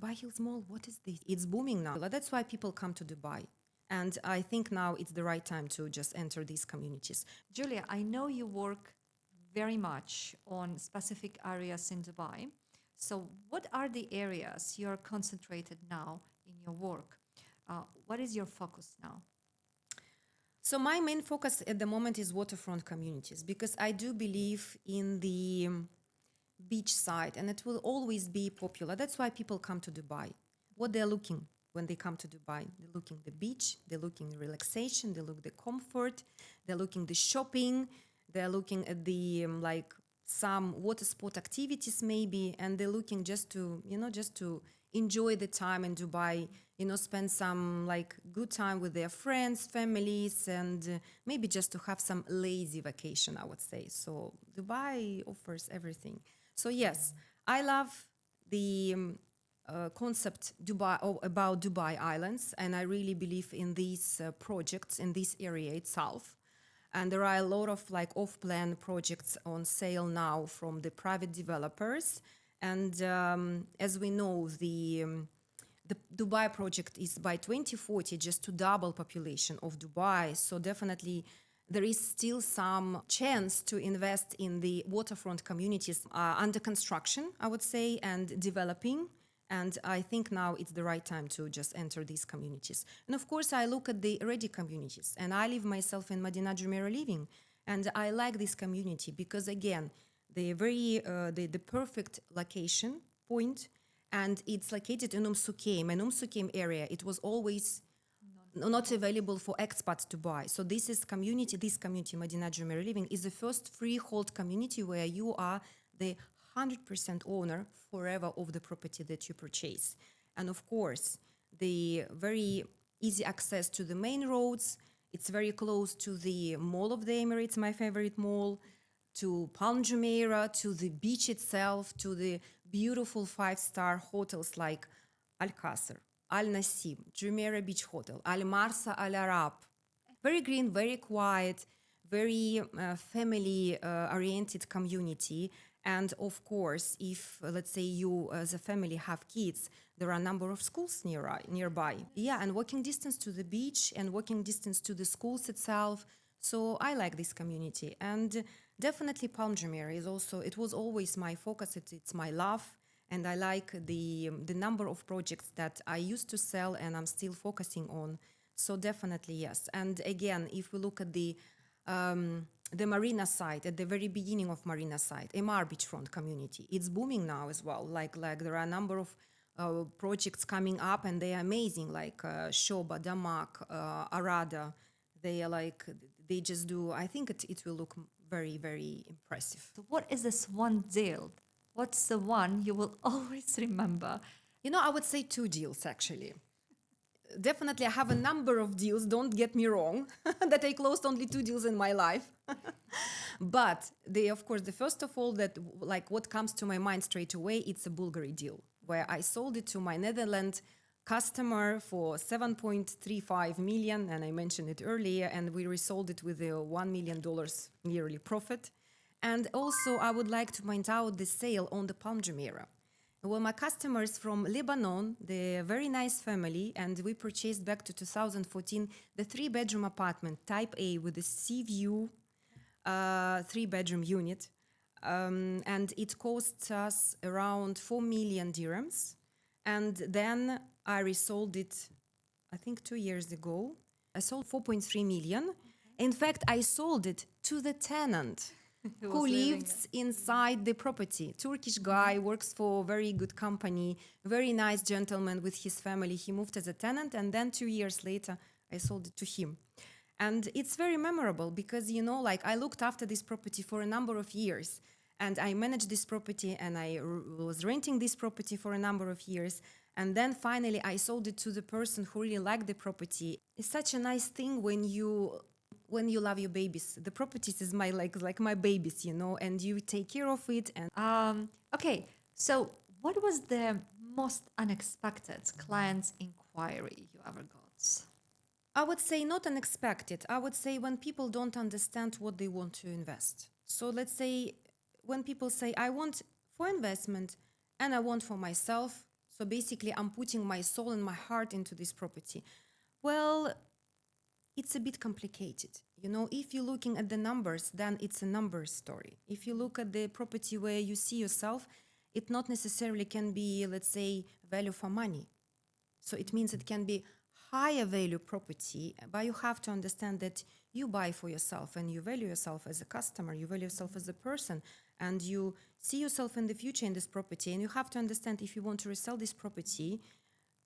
Dubai Hills Mall, what is this? It's booming now. That's why people come to Dubai. And I think now it's the right time to just enter these communities. Julia, I know you work very much on specific areas in Dubai. So, what are the areas you're concentrated now in your work? What is your focus now? So my main focus at the moment is waterfront communities because I do believe in the beach side and it will always be popular. That's why people come to Dubai. What they're looking when they come to Dubai, they're looking the beach, they're looking relaxation, they look the comfort, they're looking the shopping, they're looking at the like some water sport activities maybe, and they're looking just to enjoy the time in Dubai, spend some like good time with their friends, families, and maybe just to have some lazy vacation, I would say. So Dubai offers everything. So yes, I love the concept about Dubai Islands, and I really believe in these projects in this area itself. And there are a lot of like off-plan projects on sale now from the private developers. And as we know, the Dubai project is by 2040 just to double population of Dubai. So definitely there is still some chance to invest in the waterfront communities under construction, I would say, and developing. And I think now it's the right time to just enter these communities. And of course, I look at the ready communities. And I live myself in Madinat, Jumeirah living. And I like this community because, again, the perfect location point, and it's located in Suqeim. And Suqeim area, it was always not available for expats to buy. So this community, Madinat Jumeirah living, is the first freehold community where you are the 100% owner forever of the property that you purchase. And of course, the very easy access to the main roads. It's very close to the Mall of the Emirates, my favorite mall, to Palm Jumeirah, to the beach itself, to the beautiful 5-star hotels like Al Qasr, Al Nasim, Jumeirah Beach Hotel, Al Marsa Al Arab. Very green, very quiet, very family oriented community. And of course, if let's say you as a family have kids, there are a number of schools nearby. Yeah, and walking distance to the beach and walking distance to the schools itself. So I like this community. And definitely Palm Jumeirah it was always my focus. It's my love. And I like the number of projects that I used to sell and I'm still focusing on. So definitely, yes. And again, if we look at the marina side, at the very beginning of marina side, MR beachfront community, it's booming now as well. Like there are a number of projects coming up and they are amazing, like Shoba, Damak, Arada. They just do, I think it will look very, very impressive. So what is this one deal? What's the one you will always remember? I would say 2 deals actually. Definitely, I have a number of deals, don't get me wrong, that I closed only 2 deals in my life. But of course, the first of all, that like what comes to my mind straight away, it's a Bulgari deal where I sold it to my Netherlands customer for 7.35 million, and I mentioned it earlier, and we resold it with a $1 million yearly profit. And also, I would like to point out the sale on the Palm Jumeirah. Well, my customers from Lebanon, the very nice family, and we purchased back to 2014 the 3-bedroom apartment, type A, with a sea view, 3-bedroom unit. And it costs us around 4 million dirhams. And then I resold it, I think 2 years ago. I sold 4.3 million. In fact, I sold it to the tenant who lives inside the property. Turkish guy, works for a very good company, very nice gentleman with his family. He moved as a tenant, and then 2 years later, I sold it to him. And it's very memorable because, I looked after this property for a number of years, and I managed this property, and I was renting this property for a number of years. And then finally, I sold it to the person who really liked the property. It's such a nice thing when you love your babies. The properties is like my babies, and you take care of it. And okay, so what was the most unexpected client inquiry you ever got? I would say not unexpected. I would say when people don't understand what they want to invest. So let's say when people say, I want for investment and I want for myself. So basically, I'm putting my soul and my heart into this property. Well, it's a bit complicated. You know, if you're looking at the numbers, then it's a numbers story. If you look at the property where you see yourself, it not necessarily can be, let's say, value for money. So it means it can be higher value property, but you have to understand that you buy for yourself and you value yourself as a customer, you value yourself as a person, and you see yourself in the future in this property. And you have to understand if you want to resell this property,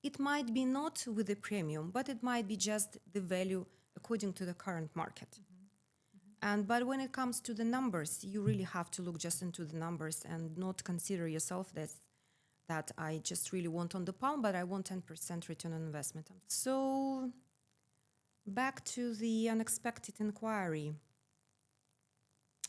it might be not with a premium, but it might be just the value according to the current market. And but when it comes to the numbers, you really have to look just into the numbers and not consider yourself that I just really want on the palm, but I want 10% return on investment. So back to the unexpected inquiry.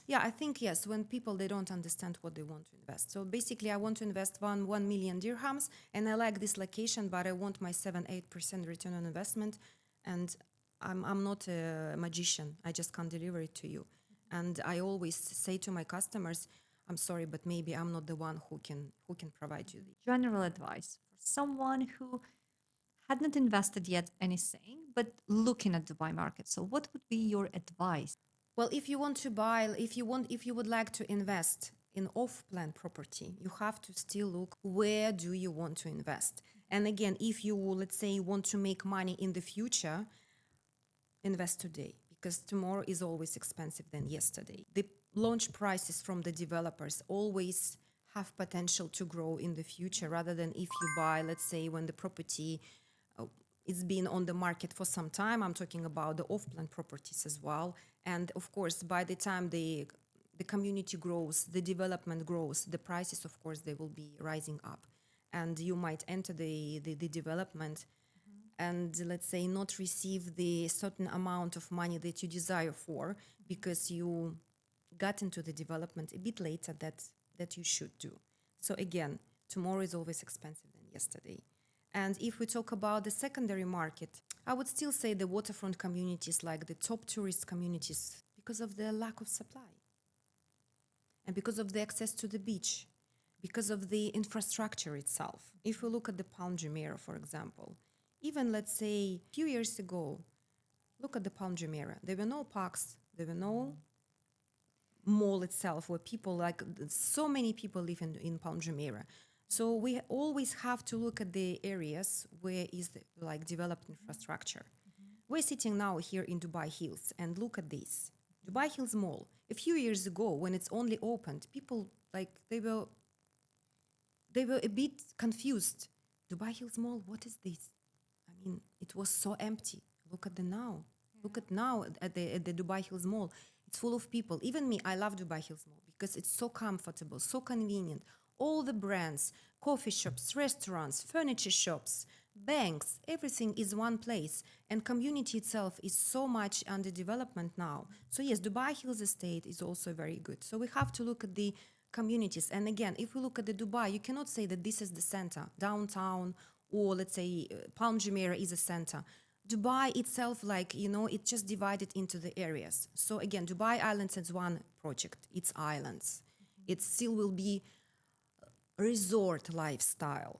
Yeah, I think yes, when people they don't understand what they want to invest. So basically I want to invest 1 million dirhams and I like this location, but I want my 7-8% return on investment. And I'm not a magician. I just can't deliver it to you. And I always say to my customers, I'm sorry, but maybe I'm not the one who can provide you this. General advice for someone who had not invested yet anything, but looking at Dubai market. So what would be your advice? Well, if you want to buy, if you would like to invest in off-plan property, you have to still look where do you want to invest. And again, if you, let's say, want to make money in the future, invest today because tomorrow is always expensive than yesterday. The launch prices from the developers always have potential to grow in the future rather than if you buy, let's say, when the property it's been on the market for some time. I'm talking about the off-plan properties as well. And of course, by the time the community grows, the development grows, the prices, of course, they will be rising up. And you might enter the development and let's say not receive the certain amount of money that you desire for because you got into the development a bit later that you should do. So again, tomorrow is always expensive than yesterday. And if we talk about the secondary market, I would still say the waterfront communities, like the top tourist communities, because of the lack of supply and because of the access to the beach, because of the infrastructure itself. If we look at the Palm Jumeirah, for example, even let's say a few years ago, look at the Palm Jumeirah. There were no parks, there were no mall itself where people like so many people live in Palm Jumeirah. So we always have to look at the areas where is the, like developed infrastructure. We're sitting now here in Dubai Hills and look at this. Dubai Hills Mall. A few years ago when it's only opened, people like they were a bit confused. Dubai Hills Mall, what is this? I mean, it was so empty. Look at the now. Look at now at the Dubai Hills Mall. It's full of people. Even me, I love Dubai Hills Mall because it's so comfortable, so convenient. All the brands, coffee shops, restaurants, furniture shops, banks, everything is one place. And community itself is so much under development now. So yes, Dubai Hills Estate is also very good. So we have to look at the communities. And again, if we look at the Dubai, you cannot say that this is the center, downtown, or let's say Palm Jumeirah is a center. Dubai itself, like, you know, it's just divided into the areas. So again, Dubai Islands is one project. It's islands. It still will be resort lifestyle.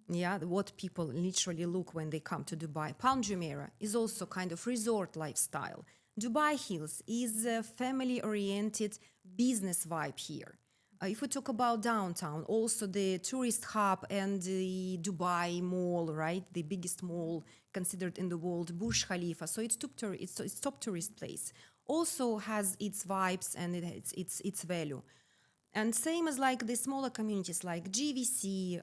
Yeah, what people literally look when they come to Dubai. Palm Jumeirah is also kind of resort lifestyle. Dubai Hills is a family-oriented business vibe here. If we talk about downtown, also the tourist hub and the Dubai Mall, right? The biggest mall considered in the world, Burj Khalifa. So it's top tourist place. Also has its vibes and its value. And same as like the smaller communities like GVC,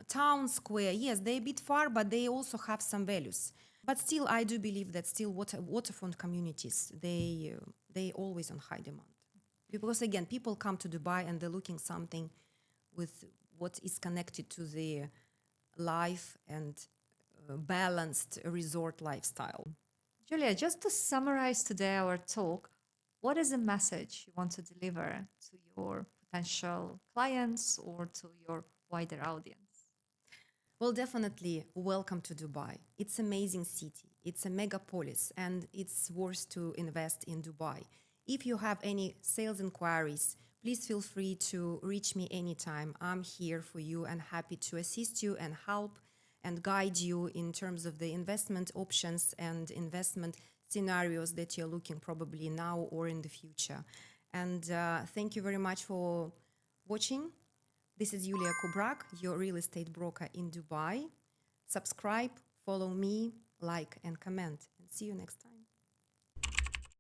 Town Square. Yes, they're a bit far, but they also have some values. But still, I do believe that still waterfront communities, they always on high demand. Because again, people come to Dubai and they're looking something with what is connected to their life and balanced resort lifestyle. Julia, just to summarize today our talk, what is the message you want to deliver to your potential clients or to your wider audience? Well, definitely welcome to Dubai. It's an amazing city. It's a megapolis and it's worth to invest in Dubai. If you have any sales inquiries, please feel free to reach me anytime. I'm here for you and happy to assist you and help and guide you in terms of the investment options and investment scenarios that you're looking probably now or in the future. And thank you very much for watching. This is Yulia Kubrak, your real estate broker in Dubai. Subscribe, follow me, like, and comment. And see you next time.